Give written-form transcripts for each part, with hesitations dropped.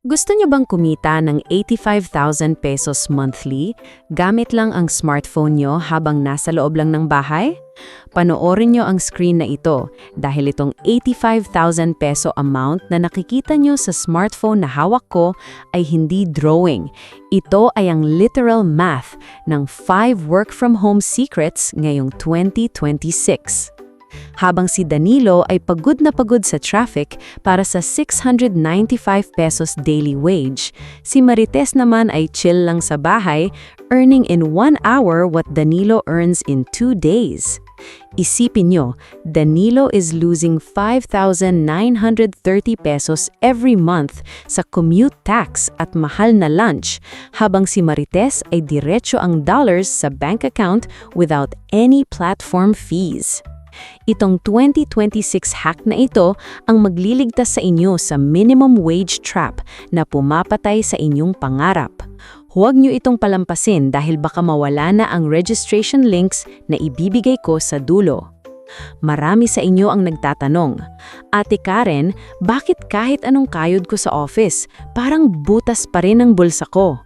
Gusto niyo bang kumita ng 85,000 pesos monthly gamit lang ang smartphone niyo habang nasa loob lang ng bahay? Panoorin niyo ang screen na ito dahil itong 85,000 peso amount na nakikita niyo sa smartphone na hawak ko ay hindi drawing. Ito ay ang literal math ng 5 work-from-home secrets ngayong 2026. Habang si Danilo ay pagod na pagod sa traffic para sa 695 pesos daily wage, si Marites naman ay chill lang sa bahay, earning in 1 hour what Danilo earns in 2 days. Isipin nyo, Danilo is losing 5,930 pesos every month sa commute tax at mahal na lunch, habang si Marites ay diretso ang dollars sa bank account without any platform fees. Itong 2026 hack na ito ang magliligtas sa inyo sa minimum wage trap na pumapatay sa inyong pangarap. Huwag nyo itong palampasin dahil baka mawala na ang registration links na ibibigay ko sa dulo. Marami sa inyo ang nagtatanong, Ate Karen, bakit kahit anong kayod ko sa office, parang butas pa rin ang bulsa ko?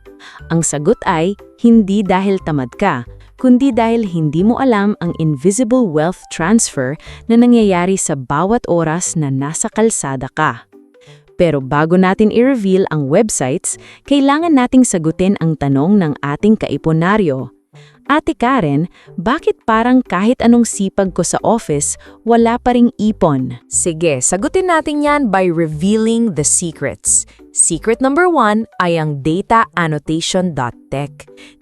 Ang sagot ay, hindi dahil tamad ka, kundi dahil hindi mo alam ang invisible wealth transfer na nangyayari sa bawat oras na nasa kalsada ka. Pero bago natin i-reveal ang websites, kailangan nating sagutin ang tanong ng ating kaiponaryo. Ate Karen, bakit parang kahit anong sipag ko sa office, wala pa ring ipon? Sige, sagutin natin yan by revealing the secrets. Secret number 1 ay ang dataannotation.tech.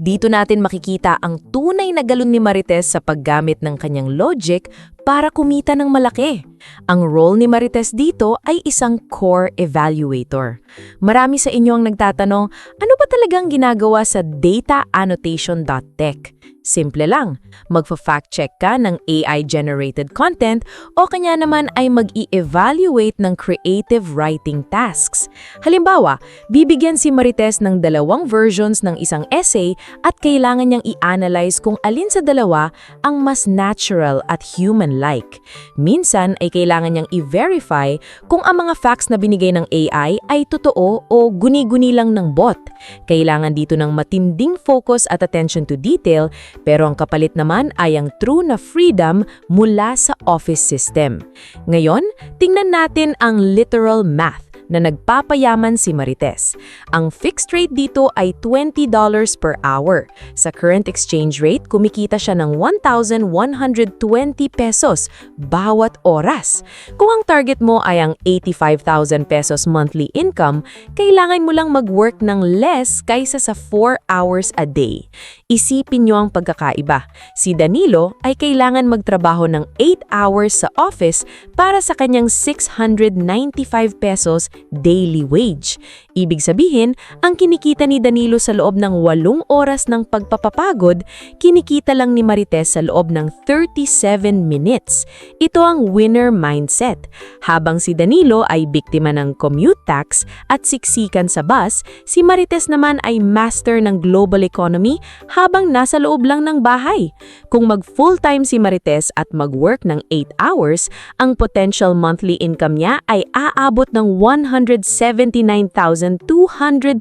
Dito natin makikita ang tunay na galon ni Marites sa paggamit ng kanyang logic para kumita ng malaki. Ang role ni Marites dito ay isang core evaluator. Marami sa inyo ang nagtatanong, ano ba talagang ginagawa sa dataannotation.tech? Simple lang, magfa-fact check ka ng AI-generated content o kanya naman ay mag-i-evaluate ng creative writing tasks. Halimbawa, bibigyan si Marites ng 2 versions ng isang essay at kailangan niyang i-analyze kung alin sa dalawa ang mas natural at human-like. Minsan ay kailangan niyang i-verify kung ang mga facts na binigay ng AI ay totoo o guni-guni lang ng bot. Kailangan dito ng matinding focus at attention to detail, pero ang kapalit naman ay ang true na freedom mula sa office system. Ngayon, tingnan natin ang literal math na nagpapayaman si Marites. Ang fixed rate dito ay $20 per hour. Sa current exchange rate, kumikita siya ng 1,120 pesos bawat oras. Kung ang target mo ay ang 85,000 pesos monthly income, kailangan mo lang mag-work ng less kaysa sa 4 hours a day. Isipin nyo ang pagkakaiba. Si Danilo ay kailangan magtrabaho ng 8 hours sa office para sa kanyang 695 pesos daily wage. Ibig sabihin, ang kinikita ni Danilo sa loob ng 8 oras ng pagpapapagod, kinikita lang ni Marites sa loob ng 37 minutes. Ito ang winner mindset. Habang si Danilo ay biktima ng commute tax at siksikan sa bus, si Marites naman ay master ng global economy habang nasa loob lang ng bahay. Kung mag-full-time si Marites at mag-work ng 8 hours, ang potential monthly income niya ay aabot ng 179,200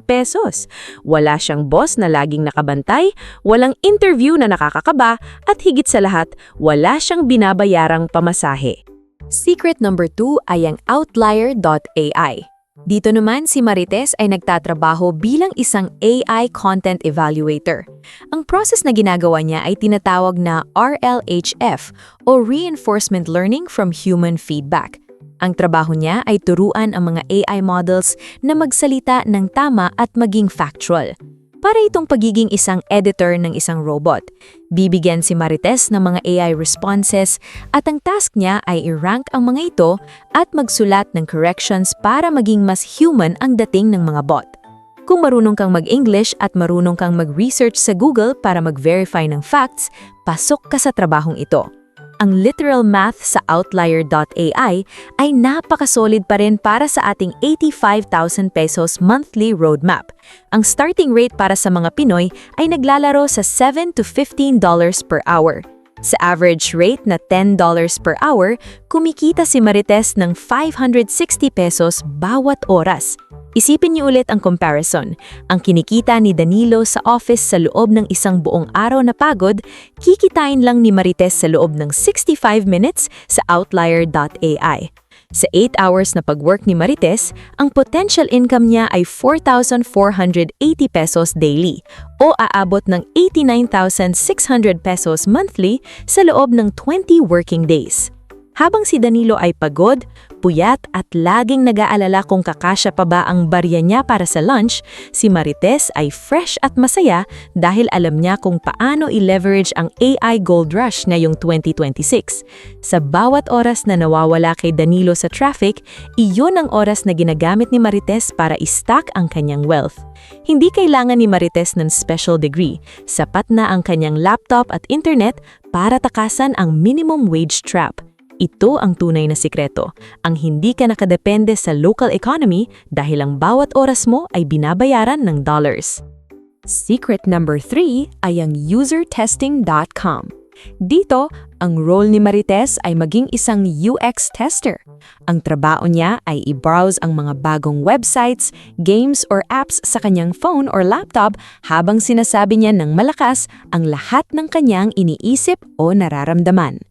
pesos. Wala siyang boss na laging nakabantay, walang interview na nakakakaba, at higit sa lahat, wala siyang binabayarang pamasahe. Secret number 2 ay ang Outlier.ai. Dito naman si Marites ay nagtatrabaho bilang isang AI content evaluator. Ang process na ginagawa niya ay tinatawag na RLHF o Reinforcement Learning from Human Feedback. Ang trabaho niya ay turuan ang mga AI models na magsalita ng tama at maging factual. Para itong pagiging isang editor ng isang robot. Bibigyan si Marites ng mga AI responses at ang task niya ay i-rank ang mga ito at magsulat ng corrections para maging mas human ang dating ng mga bot. Kung marunong kang mag-English at marunong kang mag-research sa Google para mag-verify ng facts, pasok ka sa trabahong ito. Ang literal math sa Outlier.ai ay napakasolid pa rin para sa ating 85,000 pesos monthly roadmap. Ang starting rate para sa mga Pinoy ay naglalaro sa $7 to $15 per hour. Sa average rate na $10 per hour, kumikita si Marites ng 560 pesos bawat oras. Isipin niyo ulit ang comparison. Ang kinikita ni Danilo sa office sa loob ng isang buong araw na pagod, kikitain lang ni Marites sa loob ng 65 minutes sa Outlier.ai. Sa 8 hours na pag-work ni Marites, ang potential income niya ay 4,480 pesos daily o aabot ng 89,600 pesos monthly sa loob ng 20 working days. Habang si Danilo ay pagod, puyat at laging nag-aalala kung kakasya pa ba ang barya niya para sa lunch, si Marites ay fresh at masaya dahil alam niya kung paano i-leverage ang AI Gold Rush ngayong 2026. Sa bawat oras na nawawala kay Danilo sa traffic, iyon ang oras na ginagamit ni Marites para i-stack ang kanyang wealth. Hindi kailangan ni Marites ng special degree, sapat na ang kanyang laptop at internet para takasan ang minimum wage trap. Ito ang tunay na sikreto, ang hindi ka nakadepende sa local economy dahil ang bawat oras mo ay binabayaran ng dollars. Secret number 3 ay ang usertesting.com. Dito, ang role ni Marites ay maging isang UX tester. Ang trabaho niya ay i-browse ang mga bagong websites, games or apps sa kanyang phone or laptop habang sinasabi niya ng malakas ang lahat ng kanyang iniisip o nararamdaman.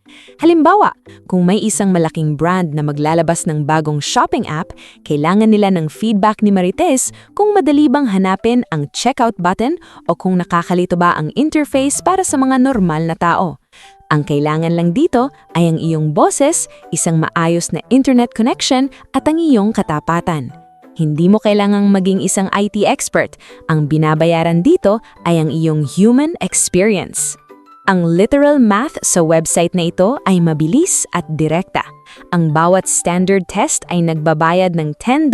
Halimbawa, kung may isang malaking brand na maglalabas ng bagong shopping app, kailangan nila ng feedback ni Marites kung madali bang hanapin ang checkout button o kung nakakalito ba ang interface para sa mga normal na tao. Ang kailangan lang dito ay ang iyong boses, isang maayos na internet connection at ang iyong katapatan. Hindi mo kailangang maging isang IT expert. Ang binabayaran dito ay ang iyong human experience. Ang literal math sa website na ito ay mabilis at direkta. Ang bawat standard test ay nagbabayad ng $10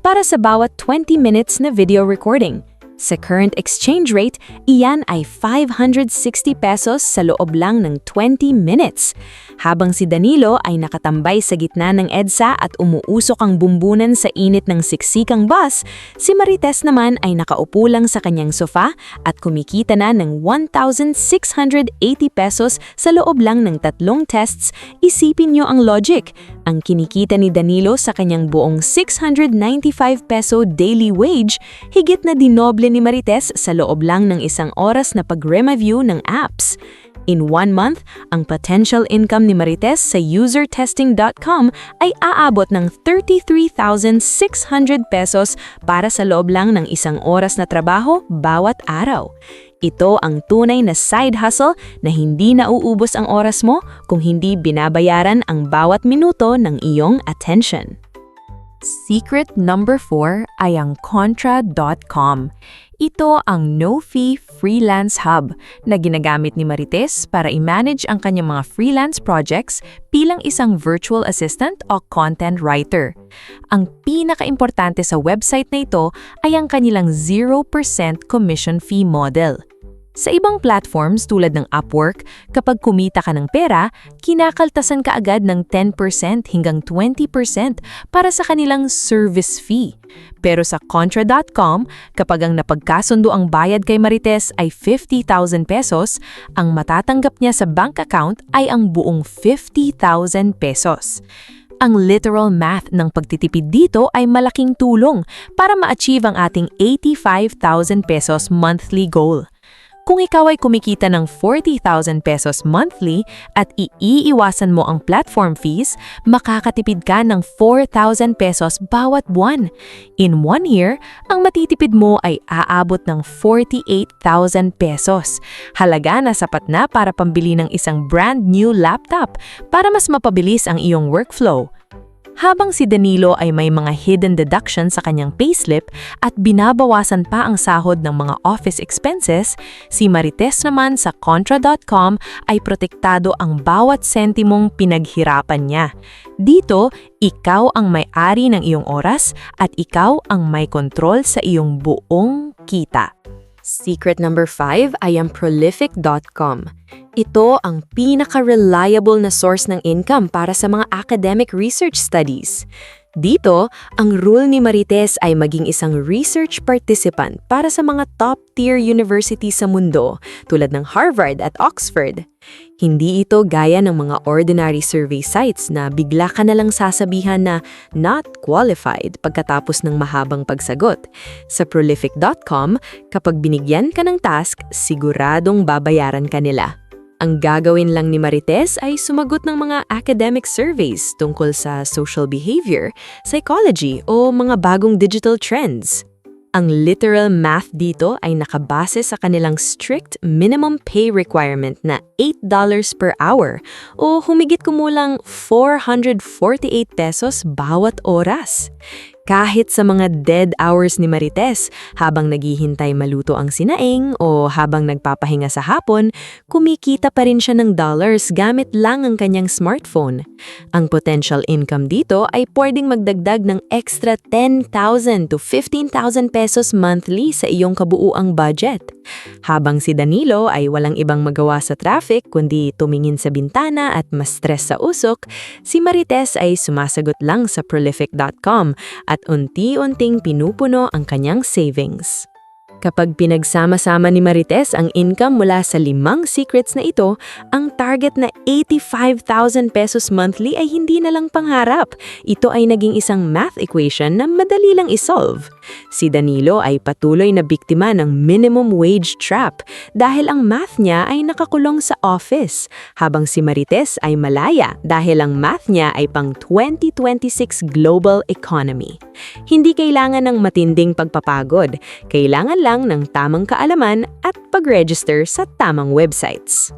para sa bawat 20 minutes na video recording. Sa current exchange rate, iyan ay 560 pesos sa loob lang ng 20 minutes. Habang si Danilo ay nakatambay sa gitna ng EDSA at umuusok ang bumbunan sa init ng siksikang bus, si Marites naman ay nakaupo lang sa kanyang sofa at kumikita na ng 1,680 pesos sa loob lang ng 3 tests. Isipin niyo ang logic. Ang kinikita ni Danilo sa kanyang buong 695 peso daily wage, higit na dinoble ni Marites sa loob lang ng isang oras na pag-review ng apps. In 1 month, ang potential income ni Marites sa usertesting.com ay aabot ng 33,600 pesos para sa loob lang ng isang oras na trabaho bawat araw. Ito ang tunay na side hustle na hindi nauubos ang oras mo kung hindi binabayaran ang bawat minuto ng iyong attention. Secret number 4 ay ang Contra.com. Ito ang no-fee freelance hub na ginagamit ni Marites para i-manage ang kanyang mga freelance projects bilang isang virtual assistant o content writer. Ang pinaka-importante sa website na ito ay ang kanilang 0% commission fee model. Sa ibang platforms tulad ng Upwork, kapag kumita ka ng pera, kinakaltasan ka agad ng 10% hanggang 20% para sa kanilang service fee. Pero sa Contra.com, kapag ang napagkasundo ang bayad kay Marites ay 50,000 pesos, ang matatanggap niya sa bank account ay ang buong 50,000 pesos. Ang literal math ng pagtitipid dito ay malaking tulong para ma-achieve ang ating 85,000 pesos monthly goal. Kung ikaw ay kumikita ng 40,000 pesos monthly at iiwasan mo ang platform fees, makakatipid ka ng 4,000 pesos bawat buwan. In 1 year, ang matitipid mo ay aabot ng 48,000 pesos. Halaga na sapat na para pambili ng isang brand new laptop para mas mapabilis ang iyong workflow. Habang si Danilo ay may mga hidden deductions sa kanyang payslip at binabawasan pa ang sahod ng mga office expenses, si Marites naman sa Contra.com ay protektado ang bawat sentimong pinaghirapan niya. Dito, ikaw ang may-ari ng iyong oras at ikaw ang may kontrol sa iyong buong kita. Secret number 5 ay ang Prolific.com. Ito ang pinaka-reliable na source ng income para sa mga academic research studies. Dito, ang rule ni Marites ay maging isang research participant para sa mga top-tier university sa mundo tulad ng Harvard at Oxford. Hindi ito gaya ng mga ordinary survey sites na bigla ka na lang sasabihan na not qualified pagkatapos ng mahabang pagsagot. Sa Prolific.com, kapag binigyan ka ng task, siguradong babayaran ka nila. Ang gagawin lang ni Marites ay sumagot ng mga academic surveys tungkol sa social behavior, psychology o mga bagong digital trends. Ang literal math dito ay nakabase sa kanilang strict minimum pay requirement na $8 per hour o humigit kumulang 448 pesos bawat oras. Kahit sa mga dead hours ni Marites, habang naghihintay maluto ang sinaing o habang nagpapahinga sa hapon, kumikita pa rin siya ng dollars gamit lang ang kanyang smartphone. Ang potential income dito ay pwedeng magdagdag ng extra 10,000 to 15,000 pesos monthly sa iyong kabuuang budget. Habang si Danilo ay walang ibang magawa sa traffic kundi tumingin sa bintana at ma-stress sa usok, si Marites ay sumasagot lang sa Prolific.com at unti-unting pinupuno ang kanyang savings. Kapag pinagsama-sama ni Marites ang income mula sa 5 secrets na ito, ang target na 85,000 pesos monthly ay hindi na lang pangarap. Ito ay naging isang math equation na madali lang isolve. Si Danilo ay patuloy na biktima ng minimum wage trap dahil ang math niya ay nakakulong sa office, habang si Marites ay malaya dahil ang math niya ay pang 2026 global economy. Hindi kailangan ng matinding pagpapagod, kailangan lang ng tamang kaalaman at pag-register sa tamang websites.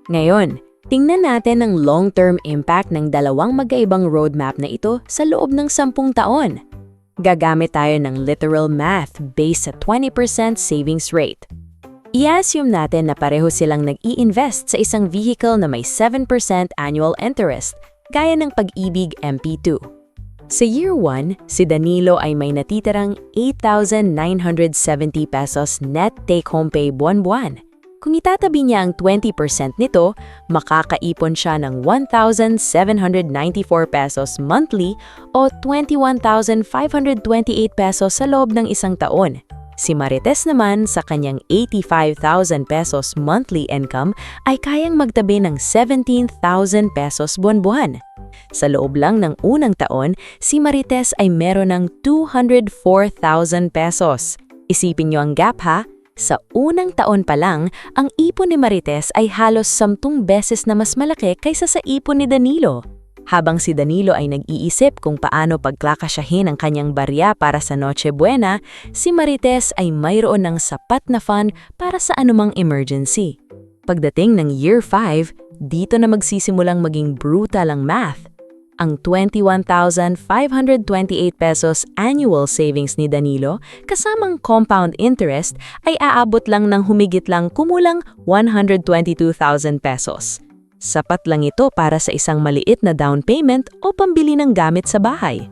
Ngayon, tingnan natin ang long-term impact ng dalawang magkaibang roadmap na ito sa loob ng 10 taon. Gagamit tayo ng literal math based sa 20% savings rate. I-assume natin na pareho silang nag-i-invest sa isang vehicle na may 7% annual interest, gaya ng Pag-ibig MP2. Sa year 1, si Danilo ay may natitirang 8,970 pesos net take-home pay buwan-buwan. Kung itatabi niya ang 20% nito, makakaipon siya ng 1,794 pesos monthly o 21,528 pesos sa loob ng isang taon. Si Marites naman sa kanyang 85,000 pesos monthly income ay kayang magtabi ng 17,000 pesos buwan-buwan. Sa loob lang ng unang taon, si Marites ay meron ng 204,000 pesos. Isipin niyo ang gap ha? Sa unang taon pa lang, ang ipon ni Marites ay halos 10 beses na mas malaki kaysa sa ipon ni Danilo. Habang si Danilo ay nag-iisip kung paano pagkakasyahin ang kanyang barya para sa Noche Buena, si Marites ay mayroon ng sapat na fund para sa anumang emergency. Pagdating ng year 5, dito na magsisimulang maging brutal ang math. Ang 21,528 pesos annual savings ni Danilo kasamang compound interest ay aabot lang ng humigit lang kumulang 122,000 pesos. Sapat lang ito para sa isang maliit na down payment o pambili ng gamit sa bahay.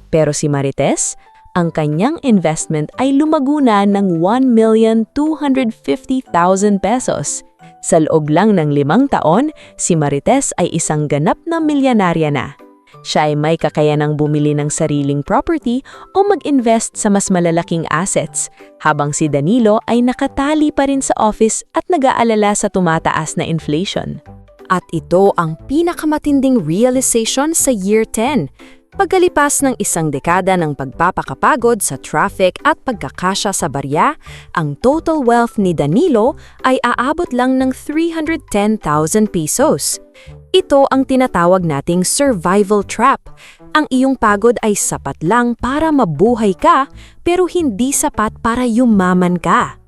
Pero si Marites, ang kanyang investment ay lumago na ng 1,250,000 pesos. Sa loob lang ng 5 taon, si Marites ay isang ganap na milyonarya na. Siya ay may kakayanang bumili ng sariling property o mag-invest sa mas malalaking assets, habang si Danilo ay nakatali pa rin sa office at nag-aalala sa tumataas na inflation. At ito ang pinakamatinding realization sa year 10. Pagkalipas ng isang dekada ng pagpapakapagod sa traffic at pagkakasya sa barya, ang total wealth ni Danilo ay aabot lang ng 310,000 pesos. Ito ang tinatawag nating survival trap. Ang iyong pagod ay sapat lang para mabuhay ka, pero hindi sapat para yumaman ka.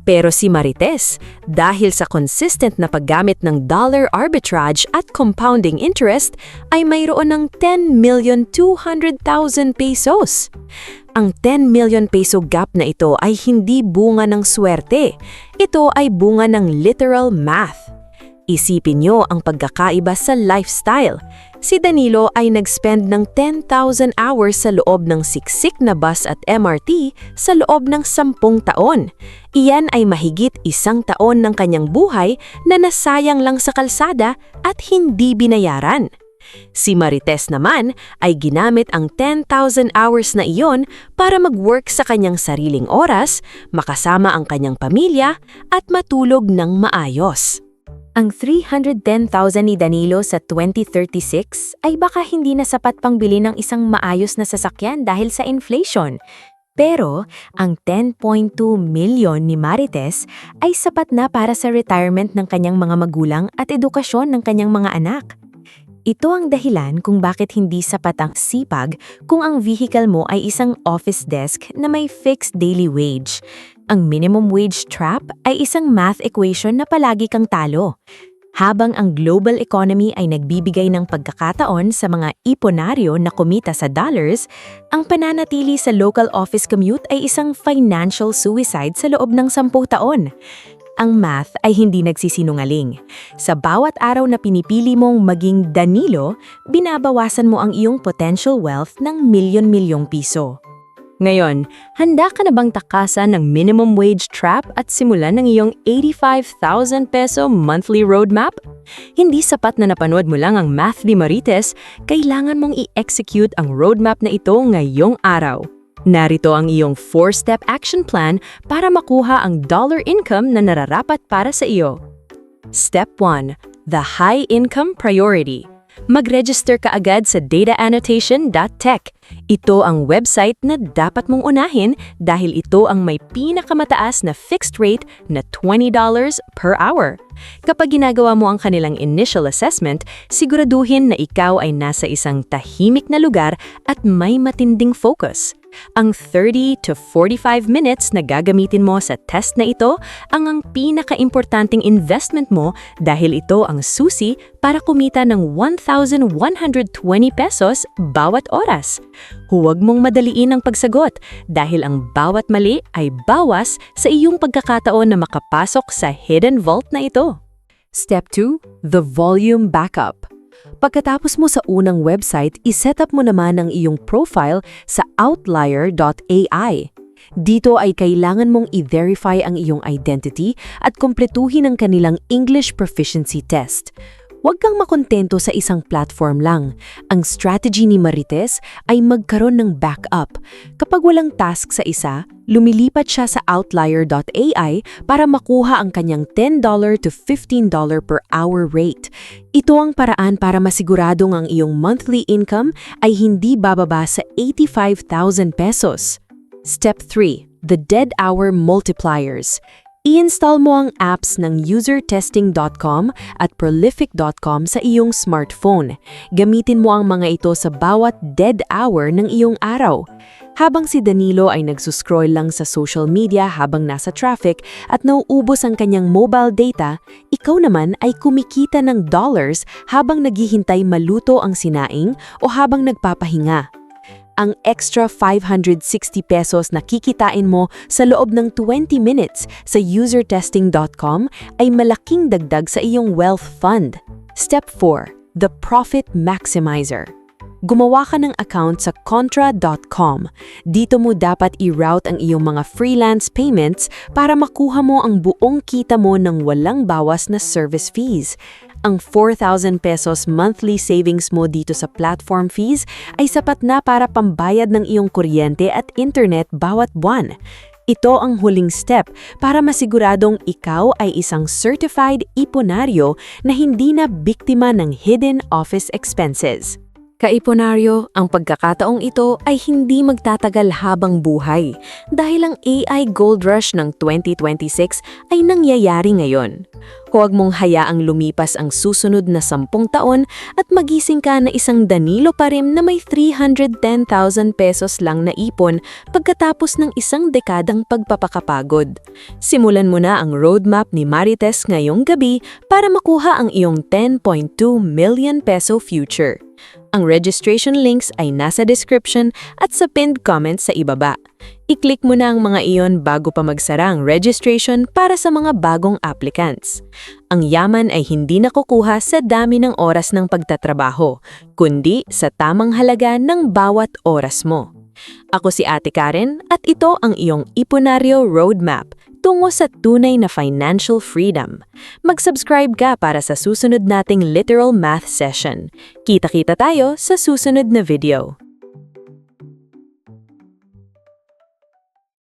Pero si Marites, dahil sa consistent na paggamit ng dollar arbitrage at compounding interest, ay mayroon ng 10,200,000 pesos. Ang 10 million peso gap na ito ay hindi bunga ng swerte. Ito ay bunga ng literal math. Isipin niyo ang pagkakaiba sa lifestyle. Si Danilo ay nag-spend ng 10,000 hours sa loob ng siksik na bus at MRT sa loob ng 10 taon. Iyan ay mahigit 1 taon ng kanyang buhay na nasayang lang sa kalsada at hindi binayaran. Si Marites naman ay ginamit ang 10,000 hours na iyon para mag-work sa kanyang sariling oras, makasama ang kanyang pamilya at matulog ng maayos. Ang 310,000 ni Danilo sa 2036 ay baka hindi na sapat pang bili ng isang maayos na sasakyan dahil sa inflation. Pero ang 10.2 million ni Marites ay sapat na para sa retirement ng kanyang mga magulang at edukasyon ng kanyang mga anak. Ito ang dahilan kung bakit hindi sapat ang sipag kung ang vehicle mo ay isang office desk na may fixed daily wage. Ang minimum wage trap ay isang math equation na palagi kang talo. Habang ang global economy ay nagbibigay ng pagkakataon sa mga iponaryo na kumita sa dollars, ang pananatili sa local office commute ay isang financial suicide sa loob ng 10 taon. Ang math ay hindi nagsisinungaling. Sa bawat araw na pinipili mong maging Danilo, binabawasan mo ang iyong potential wealth ng milyon-milyong piso. Ngayon, handa ka na bang takasan ng minimum wage trap at simulan ng iyong 85,000 peso monthly roadmap? Hindi sapat na napanood mo lang ang math ni Marites, kailangan mong i-execute ang roadmap na ito ngayong araw. Narito ang iyong 4-step action plan para makuha ang dollar income na nararapat para sa iyo. Step 1. The High Income Priority. Mag-register ka agad sa dataannotation.tech. Ito ang website na dapat mong unahin dahil ito ang may pinakamataas na fixed rate na $20 per hour. Kapag ginagawa mo ang kanilang initial assessment, siguraduhin na ikaw ay nasa isang tahimik na lugar at may matinding focus. Ang 30 to 45 minutes na gagamitin mo sa test na ito ang pinaka-importanting investment mo dahil ito ang susi para kumita ng 1,120 pesos bawat oras. Huwag mong madaliin ang pagsagot dahil ang bawat mali ay bawas sa iyong pagkakataon na makapasok sa hidden vault na ito. Step 2. The Volume Backup. Pagkatapos mo sa unang website, iset up mo naman ang iyong profile sa Outlier.ai. Dito ay kailangan mong i-verify ang iyong identity at kumpletuhin ang kanilang English proficiency test. Huwag kang makontento sa isang platform lang. Ang strategy ni Marites ay magkaroon ng backup. Kapag walang task sa isa, lumilipat siya sa Outlier.ai para makuha ang kanyang $10 to $15 per hour rate. Ito ang paraan para masiguradong ang iyong monthly income ay hindi bababa sa 85,000 pesos. Step 3. The Dead Hour Multipliers. I-install mo ang apps ng usertesting.com at prolific.com sa iyong smartphone. Gamitin mo ang mga ito sa bawat dead hour ng iyong araw. Habang si Danilo ay nagsuscroll lang sa social media habang nasa traffic at nauubos ang kanyang mobile data, ikaw naman ay kumikita ng dollars habang naghihintay maluto ang sinaing o habang nagpapahinga. Ang extra 560 pesos na kikitain mo sa loob ng 20 minutes sa usertesting.com ay malaking dagdag sa iyong wealth fund. Step 4. The Profit Maximizer. Gumawa ka ng account sa Contra.com. Dito mo dapat i-route ang iyong mga freelance payments para makuha mo ang buong kita mo ng walang bawas na service fees. Ang 4,000 pesos monthly savings mo dito sa platform fees ay sapat na para pambayad ng iyong kuryente at internet bawat buwan. Ito ang huling step para masiguradong ikaw ay isang certified iponaryo na hindi na biktima ng hidden office expenses. Kaiponaryo, ang pagkakataong ito ay hindi magtatagal habang buhay dahil ang AI Gold Rush ng 2026 ay nangyayari ngayon. Huwag mong hayaang lumipas ang susunod na 10 taon at magising ka na isang Danilo pa rin na may 310,000 pesos lang na ipon pagkatapos ng isang dekadang pagpapakapagod. Simulan mo na ang roadmap ni Marites ngayong gabi para makuha ang iyong 10.2 million peso future. Ang registration links ay nasa description at sa pinned comment sa ibaba. I-click mo na ang mga iyon bago pa magsara ang registration para sa mga bagong applicants. Ang yaman ay hindi nakukuha sa dami ng oras ng pagtatrabaho, kundi sa tamang halaga ng bawat oras mo. Ako si Ate Karen at ito ang iyong Iponaryo Roadmap. tungo sa tunay na financial freedom. Mag-subscribe ka para sa susunod nating literal math session. Kita-kita tayo sa susunod na video.